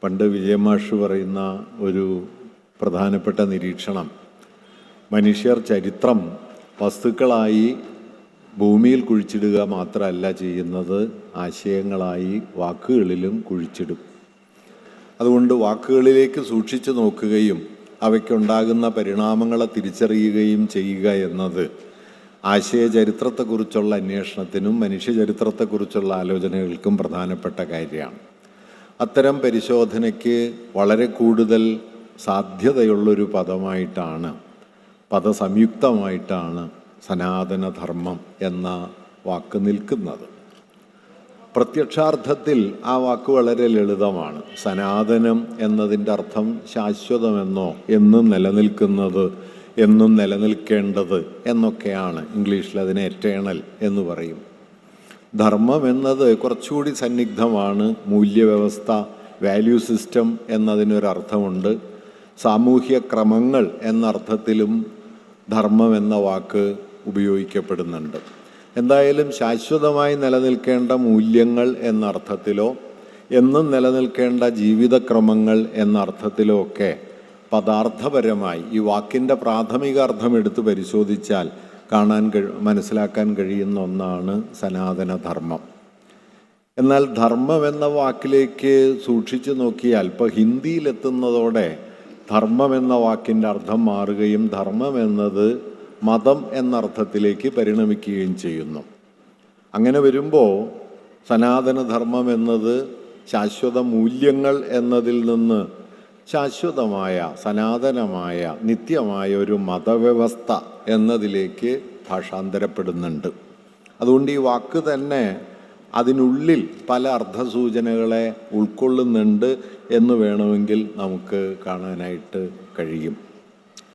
പണ്ട് വിജയമാഷ് പറയുന്ന ഒരു പ്രധാനപ്പെട്ട നിരീക്ഷണം, മനുഷ്യർ ചരിത്രം വസ്തുക്കളായി ഭൂമിയിൽ കുഴിച്ചിടുക മാത്രമല്ല ചെയ്യുന്നത്, ആശയങ്ങളായി വാക്കുകളിലും കുഴിച്ചിടും. അതുകൊണ്ട് വാക്കുകളിലേക്ക് സൂക്ഷിച്ചു നോക്കുകയും അവയ്ക്കുണ്ടാകുന്ന പരിണാമങ്ങളെ തിരിച്ചറിയുകയും ചെയ്യുക എന്നത് ആശയചരിത്രത്തെക്കുറിച്ചുള്ള അന്വേഷണത്തിനും മനുഷ്യചരിത്രത്തെക്കുറിച്ചുള്ള ആലോചനകൾക്കും പ്രധാനപ്പെട്ട കാര്യമാണ്. അത്തരം പരിശോധനയ്ക്ക് വളരെ കൂടുതൽ സാധ്യതയുള്ളൊരു പദസംയുക്തമായിട്ടാണ് സനാതനധർമ്മം എന്ന വാക്ക് നിൽക്കുന്നത്. പ്രത്യക്ഷാർത്ഥത്തിൽ ആ വാക്ക് വളരെ ലളിതമാണ്. സനാതനം എന്നതിൻ്റെ അർത്ഥം ശാശ്വതമെന്നോ, എന്നും നിലനിൽക്കുന്നത്, എന്നും നിലനിൽക്കേണ്ടത് എന്നൊക്കെയാണ്. ഇംഗ്ലീഷിൽ അതിനെ എറ്റേണൽ എന്ന് പറയും. ധർമ്മം എന്നത് കുറച്ചുകൂടി സന്നിഗ്ധമാണ്. മൂല്യവ്യവസ്ഥ, വാല്യൂ സിസ്റ്റം എന്നതിനൊരർത്ഥമുണ്ട്. സാമൂഹ്യ ക്രമങ്ങൾ എന്നർത്ഥത്തിലും ധർമ്മം എന്ന വാക്ക് ഉപയോഗിക്കപ്പെടുന്നുണ്ട്. എന്തായാലും ശാശ്വതമായി നിലനിൽക്കേണ്ട മൂല്യങ്ങൾ എന്നർത്ഥത്തിലോ എന്നും നിലനിൽക്കേണ്ട ജീവിതക്രമങ്ങൾ എന്നർത്ഥത്തിലോ ഒക്കെ പദാർത്ഥപരമായി ഈ വാക്കിൻ്റെ പ്രാഥമിക അർത്ഥം എടുത്ത് പരിശോധിച്ചാൽ മനസ്സിലാക്കാൻ കഴിയുന്ന ഒന്നാണ് സനാതനധർമ്മം. എന്നാൽ ധർമ്മം എന്ന വാക്കിലേക്ക് സൂക്ഷിച്ചു നോക്കിയാൽ ഇപ്പോൾ ഹിന്ദിയിലെത്തുന്നതോടെ ധർമ്മം എന്ന വാക്കിൻ്റെ അർത്ഥം മാറുകയും ധർമ്മം എന്നത് മതം എന്നർത്ഥത്തിലേക്ക് പരിണമിക്കുകയും ചെയ്യുന്നു. അങ്ങനെ വരുമ്പോൾ സനാതനധർമ്മം എന്നത് ശാശ്വത മൂല്യങ്ങൾ എന്നതിൽ നിന്ന് ശാശ്വതമായ, സനാതനമായ, നിത്യമായ ഒരു മതവ്യവസ്ഥ എന്നതിലേക്ക് ഭാഷാന്തരപ്പെടുന്നുണ്ട്. അതുകൊണ്ട് ഈ വാക്ക് തന്നെ അതിനുള്ളിൽ പല അർത്ഥസൂചനകളെ ഉൾക്കൊള്ളുന്നുണ്ട് എന്ന് വേണമെങ്കിൽ നമുക്ക് കാണാനായിട്ട് കഴിയും.